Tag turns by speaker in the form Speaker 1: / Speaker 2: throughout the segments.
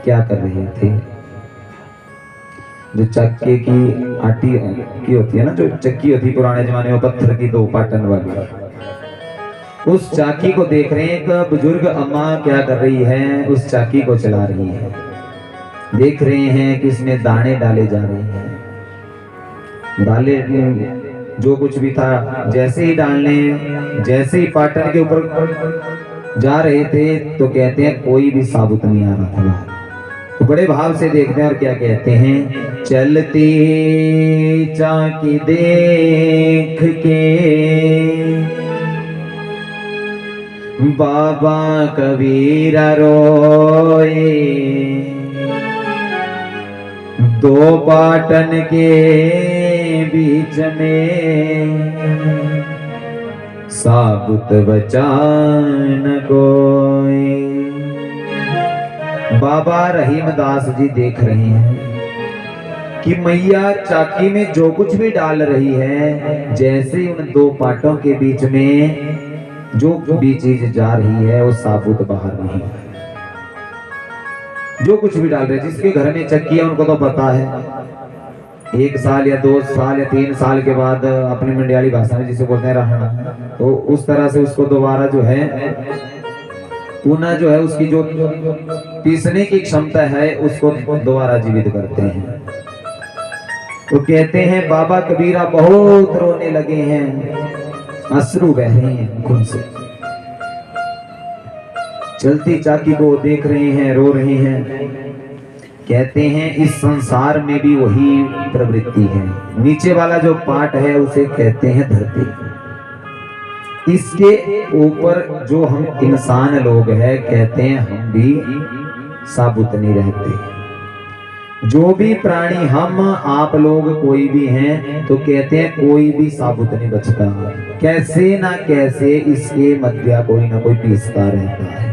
Speaker 1: क्या कर रहे थे। जो चक्के की आटी की होती है ना, जो चक्की होती है पुराने जमाने में पत्थर की, 2 पाटन वाली, उस चाकी को देख रहे हैं। एक बुजुर्ग अम्मा क्या कर रही है, उस चाकी को चला रही है। देख रहे हैं कि इसमें दाने डाले जा रहे हैं। डाले जो कुछ भी था, जैसे ही डालने, जैसे ही पाटन के ऊपर जा रहे थे तो कहते हैं कोई भी साबुत नहीं आ रहा था। तो बड़े भाव से देखते हैं और क्या कहते हैं, चलती चाकी देख के बाबा कबीरा रोए, 2 पाटन के बीच में साबुत बचा न कोई। बाबा रहीमदास जी देख रहे हैं कि मैया चाकी में जो कुछ भी डाल रही है, जैसे ही उन 2 पाटों के बीच में जो भी चीज जा रही है वो साबुत बाहर नहीं। जो कुछ भी डाल रहे, जिसके घर में चक्की है उनको तो पता है, 1 साल या 2 साल या 3 साल के बाद अपनी मंडियाली भाषा में जिसे बोलते हैं रहना, तो उस तरह से उसको दोबारा जो है पुनः जो है उसकी जो पीसने की क्षमता है उसको दोबारा जीवित करते हैं। तो कहते हैं बाबा कबीरा बहुत रोने लगे हैं, अश्रु बह रहे हैं खून से। चलती चाकी को देख रहे हैं, रो रहे हैं। कहते हैं इस संसार में भी वही प्रवृत्ति है। नीचे वाला जो पार्ट है उसे कहते हैं धरती। इसके ऊपर जो हम इंसान लोग हैं, कहते हैं हम भी साबुत नहीं रहते। जो भी प्राणी, हम आप लोग कोई भी हैं, तो कहते हैं कोई भी साबुत नहीं बचता। कैसे ना कैसे इसके मध्य कोई ना कोई पीसता रहता है।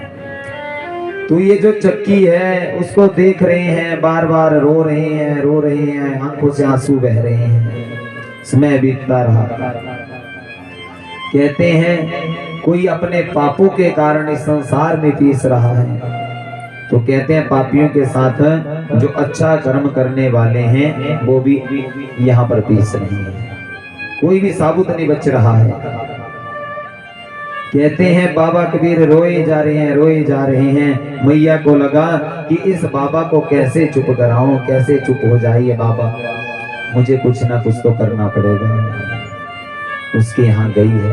Speaker 1: तो ये जो चक्की है उसको देख रहे हैं, बार बार रो रहे हैं, रो रहे हैं, आंखों से आंसू बह रहे हैं। समय बीतता रहा। कहते हैं कोई अपने पापों के कारण इस संसार में पीस रहा है, तो कहते हैं पापियों के साथ जो अच्छा कर्म करने वाले हैं वो भी यहाँ पर पीस रहे हैं। कोई भी साबुत नहीं बच रहा है। कहते हैं बाबा कबीर रोए जा रहे हैं, रोए जा रहे हैं। मैया को लगा कि इस बाबा को कैसे चुप कराऊं, कैसे चुप हो जाइए बाबा, मुझे कुछ ना कुछ तो करना पड़ेगा। उसके यहाँ गई है।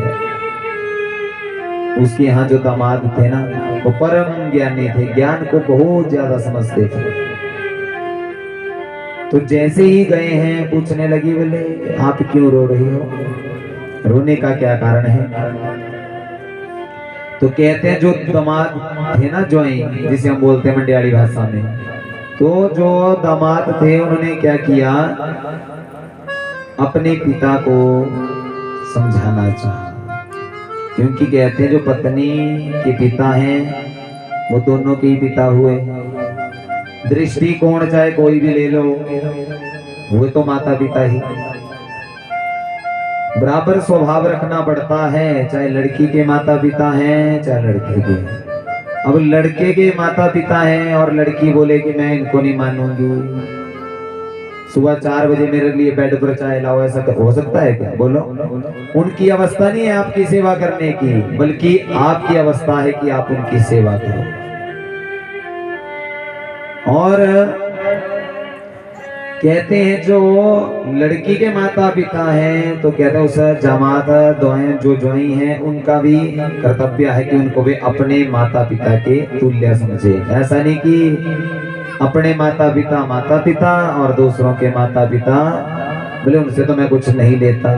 Speaker 1: उसके यहाँ जो दामाद थे ना, वो परम ज्ञानी थे, ज्ञान को बहुत ज्यादा समझते थे। तो जैसे ही गए हैं पूछने लगी, बोले आप क्यों रो रही हो, रोने का क्या कारण है। तो कहते हैं जो दामाद थे ना, ज्वाई जिसे हम बोलते हैं मंडियाली भाषा में, तो जो दामाद थे उन्होंने क्या किया, अपने पिता को समझाना चाहा। क्योंकि कहते हैं जो पत्नी के पिता हैं वो दोनों के ही पिता हुए। दृष्टिकोण चाहे कोई भी ले लो, वो तो माता पिता ही। बराबर स्वभाव रखना पड़ता है, चाहे लड़की के माता पिता हैं चाहे लड़के के। अब लड़के के माता पिता हैं और लड़की बोले कि मैं इनको नहीं मानूंगी, सुबह 4 बजे मेरे लिए बेड पर चाय लाओ, ऐसा हो सकता है क्या, बोलो। उनकी अवस्था नहीं है आपकी सेवा करने की, बल्कि आपकी अवस्था है कि आप उनकी सेवा करो। और कहते हैं जो लड़की के माता पिता हैं, तो कहते हैं उस जमात जो ज्वाई हैं उनका भी कर्तव्य है कि उनको भी अपने माता पिता के तुल्य समझे। ऐसा नहीं कि अपने माता पिता और दूसरों के माता पिता बोले उनसे तो मैं कुछ नहीं लेता।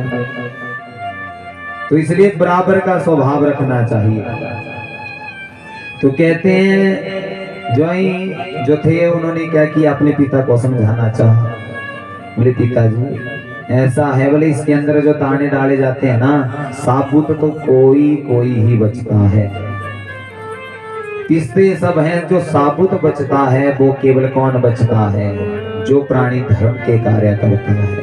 Speaker 1: तो इसलिए बराबर का स्वभाव रखना चाहिए। तो कहते हैं ज्वाई जो थे उन्होंने क्या किया, अपने पिता को समझाना चाहा। बोले पिताजी ऐसा है, बोले इसके अंदर जो दाने डाले जाते हैं ना, साबुत तो कोई कोई ही बचता है। पिसते सब हैं, जो साबुत बचता है वो केवल कौन बचता है, जो प्राणी धर्म के कार्य करता है,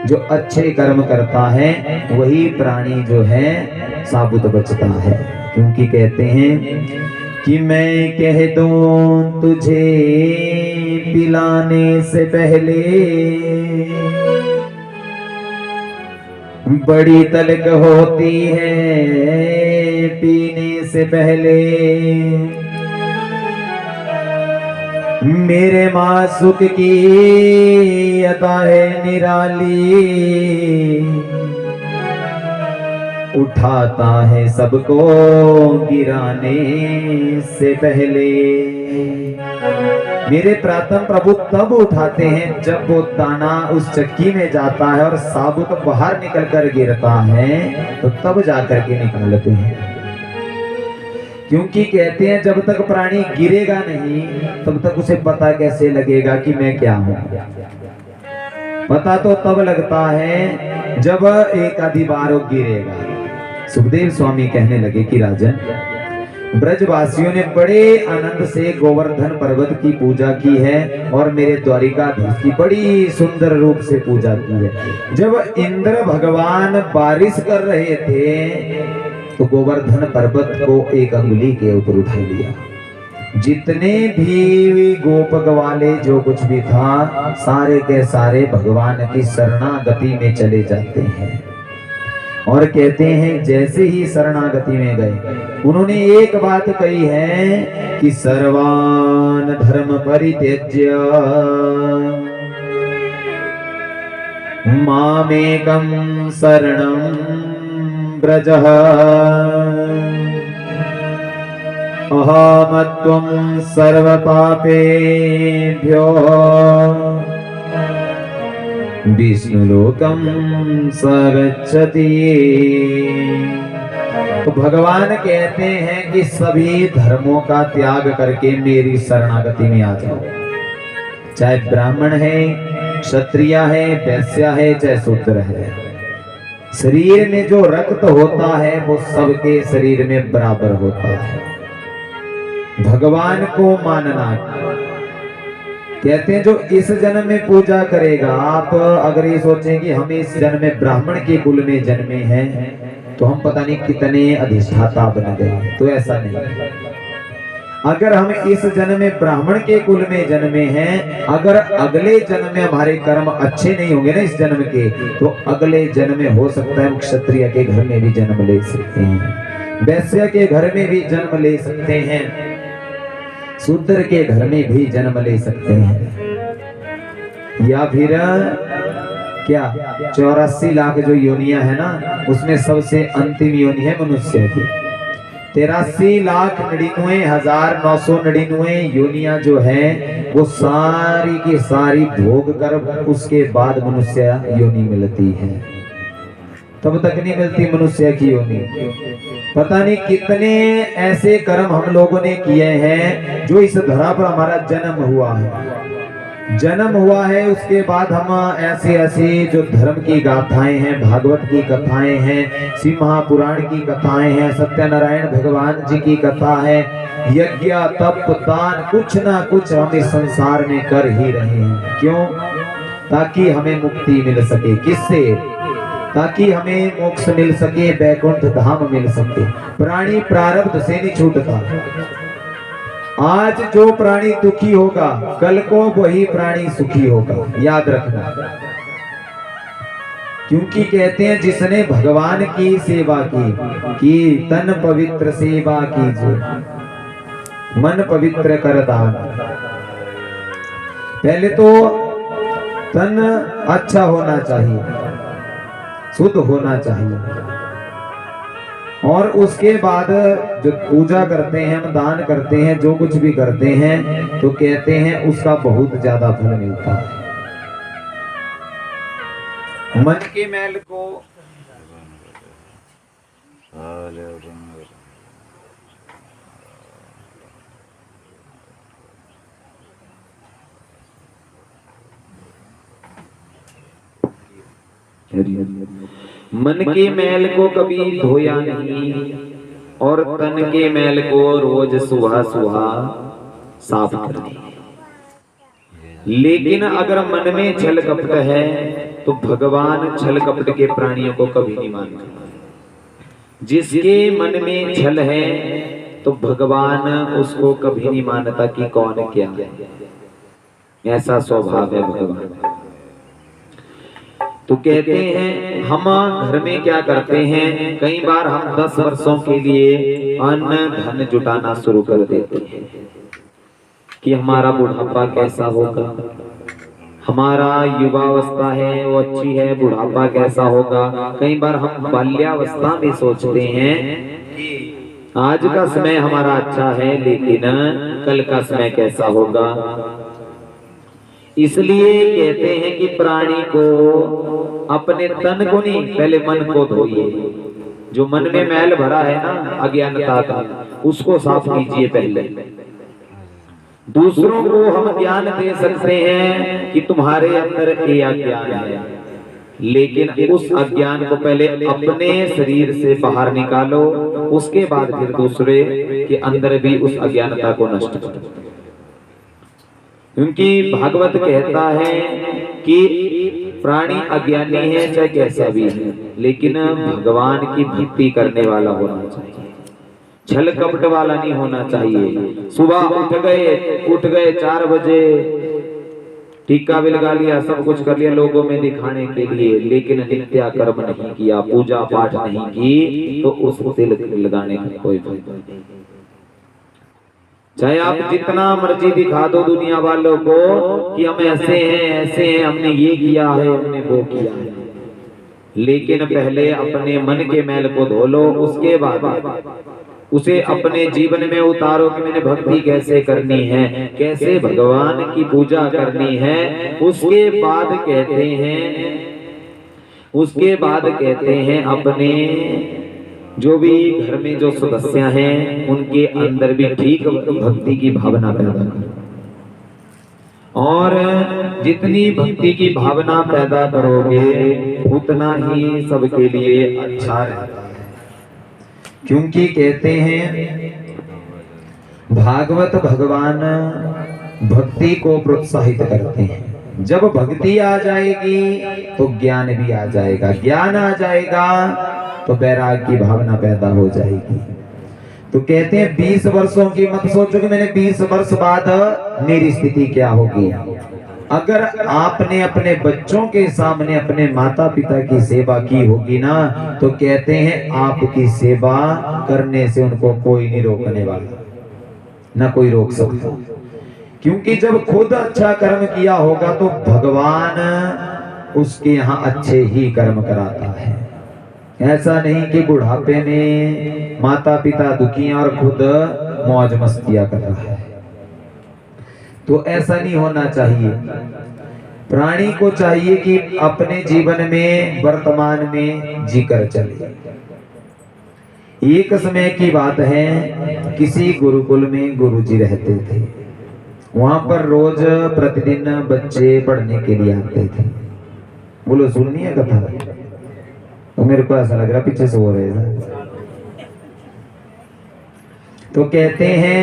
Speaker 1: जो अच्छे कर्म करता है, वही प्राणी जो है साबुत बचता है। क्योंकि कहते हैं कि मैं कह दूं तुझे पिलाने से पहले बड़ी तलब होती है पीने से पहले। मेरे मासूक की अता है निराली, उठाता है सबको गिराने से पहले। मेरे प्रातः प्रभु तब उठाते हैं जब वो दाना उस चक्की में जाता है और साबुत बाहर निकल कर गिरता है, तो तब जाकर के निकालते हैं। क्योंकि कहते हैं जब तक प्राणी गिरेगा नहीं तब तक उसे पता कैसे लगेगा कि मैं क्या हूं। पता तो तब लगता है जब एक आधी बार वो गिरेगा। सुखदेव स्वामी कहने लगे कि राजन, ब्रजवासियों ने बड़े आनंद से गोवर्धन पर्वत की पूजा की है और मेरे द्वारिकाधीश की बड़ी सुंदर रूप से पूजा की है। जब इंद्र भगवान बारिश कर रहे थे तो गोवर्धन पर्वत को एक अंगुली के ऊपर उठा लिया। जितने भी गोप ग्वाले जो कुछ भी था सारे के सारे भगवान की शरणागति में चले जाते हैं। और कहते हैं जैसे ही शरणागति में गए उन्होंने एक बात कही है कि सर्वान धर्म परित्यज्य मामेकं शरणं व्रजः अहमत्वं सर्वपापेभ्यो विष्णुलोकम सगच्छति। तो भगवान कहते हैं कि सभी धर्मों का त्याग करके मेरी शरणागति में आ जाओ। चाहे ब्राह्मण है, क्षत्रिय है, वैश्य है, चाहे शूद्र है। शरीर में जो रक्त होता है वो सबके शरीर में बराबर होता है। भगवान को मानना, कहते हैं जो इस जन्म में पूजा करेगा। आप अगर ये सोचें कि हम इस जन्म में ब्राह्मण के कुल में जन्मे हैं तो हम पता नहीं कितने अधिष्ठाता बन गए, तो ऐसा नहीं। अगर हम इस जन्म में ब्राह्मण के कुल में जन्मे हैं, अगर अगले जन्म में हमारे कर्म अच्छे नहीं होंगे ना इस जन्म के, तो अगले जन्म में हो सकता है हम क्षत्रिय के घर में भी जन्म ले सकते हैं, वैश्य के घर में भी जन्म ले सकते हैं, शूद्र के घर में भी जन्म ले सकते हैं। या फिर क्या 84 लाख जो योनियां है ना, उसमें सबसे अंतिम योनि है मनुष्य की। 83,99,999 योनियां जो है वो सारी की सारी भोग कर उसके बाद मनुष्य योनि मिलती है। तब तक नहीं मिलती मनुष्य की योनि। पता नहीं कितने ऐसे कर्म हम लोगों ने किए हैं जो इस धरा पर हमारा जन्म हुआ है। उसके बाद हम ऐसी ऐसी जो धर्म की गाथाएं हैं, भागवत की कथाएं हैं, शिव महापुराण की कथाएं हैं, सत्यनारायण भगवान जी की कथा है, यज्ञ तप दान कुछ ना कुछ हम इस संसार में कर ही रहे हैं। क्यों? ताकि हमें मुक्ति मिल सके। किससे? ताकि हमें मोक्ष मिल सके, वैकुंठ धाम मिल सके। प्राणी प्रारब्ध से नहीं छूटता। आज जो प्राणी दुखी होगा कल को वही प्राणी सुखी होगा, याद रखना। क्योंकि कहते हैं जिसने भगवान की सेवा की तन पवित्र सेवा कीजिए, मन पवित्र कर दान। पहले तो तन अच्छा होना चाहिए, शुद्ध होना चाहिए, और उसके बाद जो पूजा करते हैं, हम दान करते हैं, जो कुछ भी करते हैं, तो कहते हैं उसका बहुत ज्यादा फल मिलता है। मन के मैल को मन के मैल को कभी धोया नहीं और तन के मैल को रोज सुबह सुबह साफ कर दिया। लेकिन अगर मन में छल कपट है तो भगवान छल कपट के प्राणियों को कभी नहीं मानते। जिसके मन में छल है तो भगवान उसको कभी नहीं मानता कि कौन क्या है। ऐसा स्वभाव है भगवान। तो कहते हैं हम घर में क्या करते हैं, कई बार हम 10 वर्षों के लिए अन्न धन जुटाना शुरू कर देते हैं कि हमारा बुढ़ापा कैसा होगा, हमारा युवावस्था है वो अच्छी है, बुढ़ापा कैसा होगा। कई बार हम बाल्यावस्था में सोचते हैं आज का समय हमारा अच्छा है लेकिन कल का समय कैसा होगा। इसलिए कहते हैं कि प्राणी को अपने तन को नहीं, पहले मन को धोइए। जो मन में मैल भरा है ना अज्ञानता का, उसको साफ कीजिए पहले। दूसरों को हम ज्ञान दे सकते हैं कि तुम्हारे अंदर ये अज्ञान है, लेकिन उस अज्ञान को पहले अपने शरीर से बाहर निकालो, उसके बाद फिर दूसरे के अंदर भी उस अज्ञानता को नष्ट करो। क्योंकि भागवत कहता है कि प्राणी अज्ञानी है चाहे कैसा भी है, लेकिन भगवान की भक्ति करने वाला होना चाहिए, छल कपट वाला नहीं होना चाहिए। सुबह उठ गए 4 बजे, टीका भी लगा लिया, सब कुछ कर लिया लोगों में दिखाने के लिए, लेकिन नित्य कर्म नहीं किया, पूजा पाठ नहीं की, तो उस तिल लगाने का कोई फायदा नहीं। चाहे आप जितना मर्जी दिखा दो दुनिया वालों को कि हम ऐसे हैं, हमने ये किया है, हमने वो किया है, लेकिन पहले अपने मन के मैल को धो लो, उसके बाद उसे अपने जीवन में उतारो कि मैंने भक्ति कैसे करनी है, कैसे भगवान की पूजा करनी है। उसके बाद कहते हैं अपने जो भी घर में जो सदस्य हैं उनके अंदर भी ठीक भक्ति की भावना पैदा करो, और जितनी भक्ति की भावना पैदा करोगे उतना ही सबके लिए अच्छा रहता है। क्योंकि कहते हैं भागवत भगवान भक्ति को प्रोत्साहित करते हैं। जब भक्ति आ जाएगी तो ज्ञान भी आ जाएगा, ज्ञान आ जाएगा तो वैराग्य की भावना पैदा हो जाएगी। तो कहते हैं 20 वर्षों की मत सोचो कि मैंने 20 वर्ष बाद मेरी स्थिति क्या होगी। अगर आपने अपने बच्चों के सामने अपने माता पिता की सेवा की होगी ना, तो कहते हैं आपकी सेवा करने से उनको कोई नहीं रोकने वाला, ना कोई रोक सकता। क्योंकि जब खुद अच्छा कर्म किया होगा तो भगवान उसके यहाँ अच्छे ही कर्म कराता है। ऐसा नहीं कि बुढ़ापे में माता पिता दुखी और खुद मौज मस्तियां कर रहा है, तो ऐसा नहीं होना चाहिए। प्राणी को चाहिए कि अपने जीवन में वर्तमान में जीकर चले। एक समय की बात है, किसी गुरुकुल में गुरुजी रहते थे। वहां पर रोज प्रतिदिन बच्चे पढ़ने के लिए आते थे। बोलो सुननी है कथा? तो मेरे को ऐसा लग रहा पीछे से हो रहे हैं। तो कहते हैं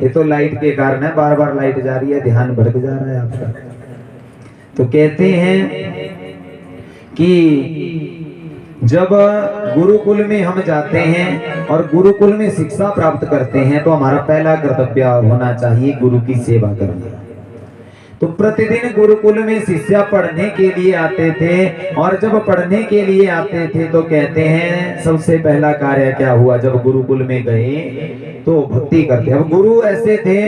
Speaker 1: ये तो लाइट के कारण है, बार बार लाइट जा रही है, ध्यान भटक जा रहा है आपका। तो कहते हैं कि जब गुरुकुल में हम जाते हैं और गुरुकुल में शिक्षा प्राप्त करते हैं तो हमारा पहला कर्तव्य होना चाहिए गुरु की सेवा करना। तो प्रतिदिन गुरुकुल में शिष्य पढ़ने के लिए आते थे, और जब पढ़ने के लिए आते थे तो कहते हैं सबसे पहला कार्य क्या हुआ, जब गुरुकुल में गए तो भक्ति करते। अब गुरु ऐसे थे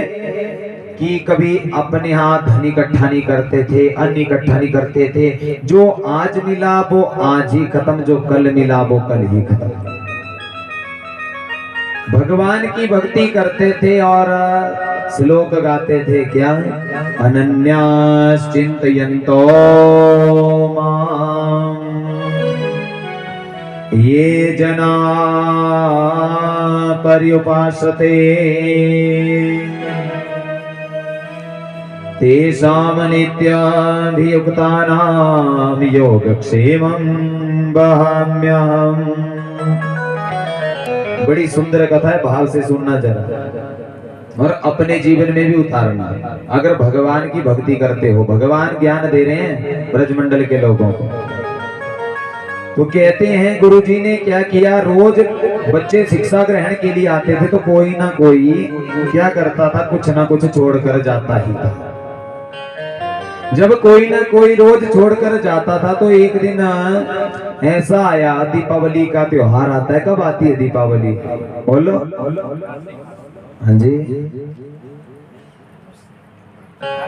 Speaker 1: कि कभी अपने हाथ धन इकट्ठा नहीं करते थे, अन्न इकट्ठा नहीं करते थे। जो आज मिला वो आज ही खत्म, जो कल मिला वो कल ही खत्म। भगवान की भक्ति करते थे और श्लोक गाते थे क्या, अनन्यास चिंतयन्तो मां ये जना पर्युपासते तेषां नित्याभियुक्तानां योगक्षेमं वहाम्यहम्। बड़ी सुंदर कथा है, भाव से सुनना जरा और अपने जीवन में भी उतारना। अगर भगवान की भक्ति करते हो, भगवान ज्ञान दे रहे हैं ब्रजमंडल के लोगों को। तो कहते हैं गुरुजी ने क्या किया, रोज बच्चे शिक्षा ग्रहण के लिए आते थे तो कोई ना कोई क्या करता था, कुछ ना कुछ छोड़कर जाता ही था। जब कोई ना कोई रोज छोड़कर जाता था तो एक दिन ऐसा आया, दीपावली का त्योहार आता है। कब आती है दीपावली? बोलो। हाँ जी,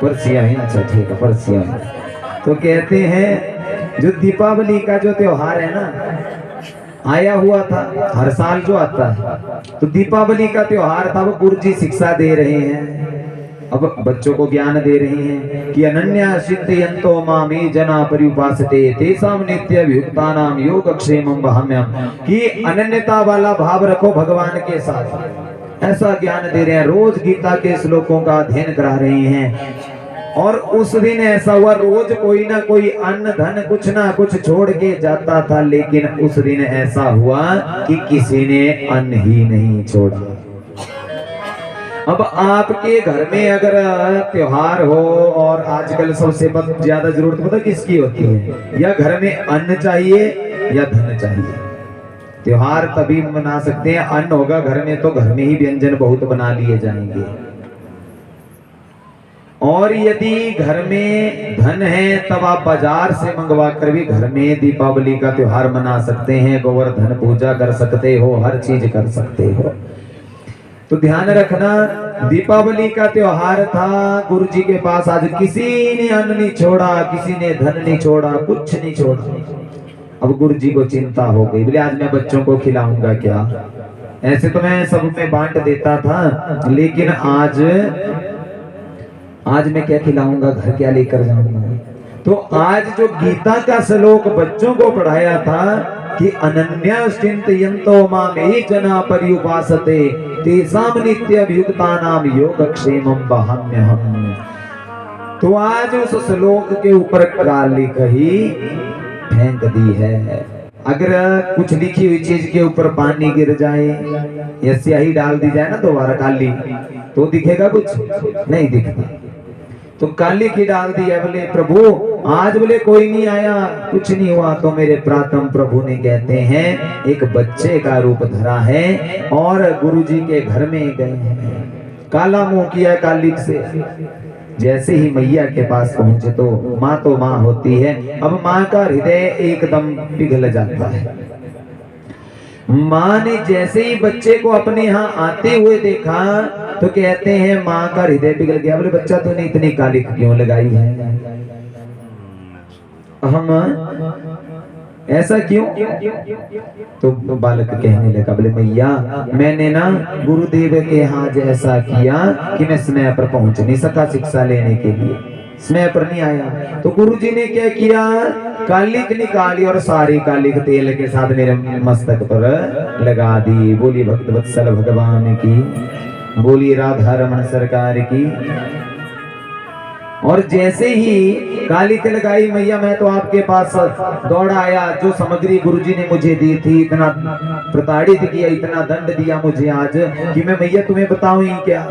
Speaker 1: परसिया है। अच्छा ठीक है, परसिया है। तो कहते हैं जो दीपावली का जो त्योहार है ना, आया हुआ था, हर साल जो आता है, तो दीपावली का त्योहार था। वो गुरुजी शिक्षा दे रहे हैं, अब बच्चों को ज्ञान दे रहे हैं कि अनन्या सिद्धयन्तो मामे जना पर्युपासते तेषां नित्यभियुक्तानां योगक्षेमं वहाम्यहम्, कि अनन्यता वाला भाव रखो भगवान के साथ। ऐसा ज्ञान दे रहे हैं, रोज गीता के श्लोकों का अध्ययन करा रहे हैं। और उस दिन ऐसा हुआ, रोज कोई ना कोई अन्न धन कुछ ना कुछ छोड़ के जाता था, लेकिन उस दिन ऐसा हुआ कि किसी ने अन्न ही नहीं छोड़ा। अब आपके घर में अगर त्योहार हो, और आजकल सबसे ज्यादा जरूरत पता किसकी होती है? या घर में अन्न चाहिए या धन चाहिए। त्योहार तभी मना सकते हैं, अन्न होगा घर में तो घर में ही व्यंजन बहुत बना लिए जाएंगे। और यदि घर में धन है तब आप बाजार से मंगवा कर भी घर में दीपावली का त्योहार मना सकते हैं, गोवर्धन पूजा कर सकते हो, हर चीज कर सकते हो। तो ध्यान रखना, दीपावली का त्योहार था, गुरु जी के पास आज किसी ने अन्न नहीं छोड़ा, किसी ने धन नहीं छोड़ा, कुछ नहीं छोड़ा। अब गुरु जी को चिंता हो गई, बोले आज मैं बच्चों को खिलाऊंगा क्या? ऐसे तो मैं सब में बांट देता था, लेकिन आज मैं क्या खिलाऊंगा, घर क्या लेकर जाऊंगा? तो आज जो गीता का श्लोक बच्चों को पढ़ाया था कि अनन्यश्चिन्तयन्तो मामे जना पर्युपासते तेषां नित्यभियुक्तानां योगक्षेमं वहाम्यहम्, तो आज उस श्लोक के ऊपर कालिक ही फेंक दी है। अगर कुछ लिखी हुई चीज के ऊपर पानी गिर जाए या स्याही डाल दी जाए ना दोबारा काली, तो दिखेगा? कुछ नहीं दिखता। तो काली की डाल दिया, बोले प्रभु आज बोले कोई नहीं आया, कुछ नहीं हुआ। तो मेरे प्रातम प्रभु ने कहते हैं एक बच्चे का रूप धरा है और गुरुजी के घर में गए हैं, काला मुंह किया कालिक से। जैसे ही मैया के पास पहुंचे तो माँ होती है, अब माँ का हृदय एकदम पिघल जाता है। माँ ने जैसे ही बच्चे को अपने यहाँ आते हुए देखा तो कहते हैं माँ का हृदय पिघल गया। बोले बच्चा तूने इतनी कालिक क्यों लगाई है? हम ऐसा क्यों? तो बालक कहने लगा, बोले मैया मैंने ना गुरुदेव के यहाँ ऐसा किया कि मैं समय पर पहुंच नहीं सका शिक्षा लेने के लिए, समय पर नहीं आया। तो गुरुजी ने क्या किया, कालिक निकाली और सारी कालिक तेल के साथ मेरे मस्तक पर लगा दी। बोली भक्त वत्सल भगवान की, बोली राधा रमन सरकार की। और जैसे ही कालिक लगाई, मैया मैं तो आपके पास दौड़ा आया, जो सामग्री गुरुजी ने मुझे दी थी, इतना प्रताड़ित किया, इतना दंड दिया मुझे आज कि मैं मैया तुम्हें बताऊं ही क्या।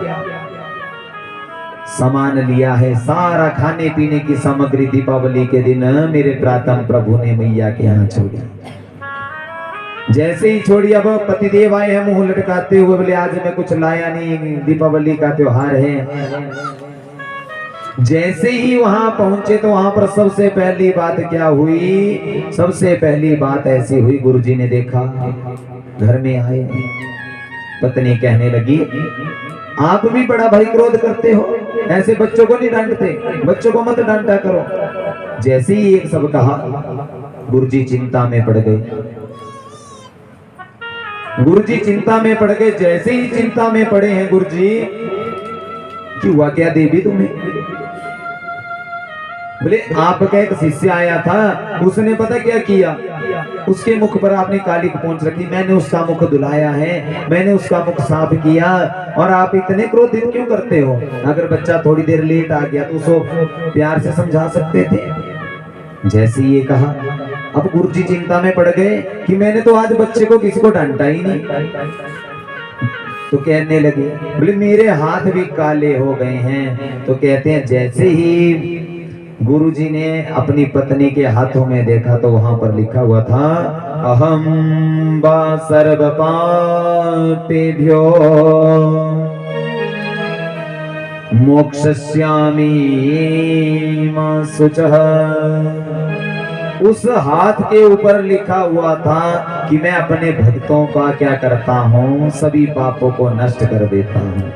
Speaker 1: सामान लिया है सारा खाने पीने की सामग्री दीपावली के दिन मेरे प्रातम प्रभु ने मैया के यहाँ छोड़ी। जैसे ही छोड़ी, अब पतिदेव आए हैं मुंह लटकाते हुए, बोले आज मैं कुछ लाया नहीं, दीपावली का त्योहार है। जैसे ही वहां पहुंचे तो वहां पर सबसे पहली बात क्या हुई? सबसे पहली बात ऐसी हुई, गुरुजी ने देखा घर में आए, पत्नी कहने लगी आप भी बड़ा भाई क्रोध करते हो, ऐसे बच्चों को नहीं डांटते, बच्चों को मत डांटा करो। जैसे ही एक सब कहा, गुरुजी चिंता में पड़ गए। गुरुजी चिंता में पड़ गए। जैसे ही चिंता में पड़े हैं गुरुजी, कि हुआ क्या देवी तुम्हें? बोले आपका एक शिष्य आया था, उसने पता क्या किया, उसके मुख पर आपने कालिक पोंछ रखी, मैंने उसका मुख धुलाया है, मैंने उसका मुख साफ किया, और आप इतने क्रोधित क्यों करते हो? अगर बच्चा थोड़ी देर लेट आ गया तो उसको प्यार से समझा सकते थे। जैसे ये कहा, अब गुरुजी चिंता में पड़ गए कि मैंने तो आज बच्चे को किसी को डांटा ही नहीं। तो कहने लगे, बोले मेरे हाथ भी काले हो गए हैं। तो कहते हैं जैसे ही गुरुजी ने अपनी पत्नी के हाथों में देखा तो वहां पर लिखा हुआ था, अहम वा सर्व पापेभ्यो मोक्षस्यामि मा शुचः। उस हाथ के ऊपर लिखा हुआ था कि मैं अपने भक्तों का क्या करता हूँ, सभी पापों को नष्ट कर देता हूँ।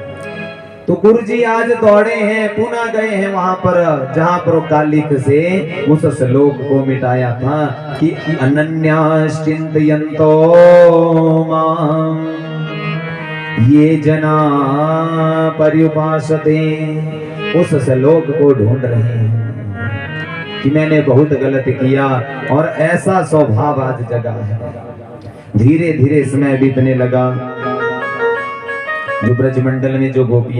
Speaker 1: तो गुरुजी आज दौड़े हैं, पुनः गए हैं वहां पर जहां पर कालिक से उस श्लोक को मिटाया था कि अनन्याश्चिन्तयन्तो मां ये जना पर्युपासते। उस श्लोक को ढूंढ रहे हैं कि मैंने बहुत गलत किया और ऐसा स्वभाव आज जगा है। धीरे धीरे समय बीतने लगा। जो ब्रजमंडल में जो गोपियां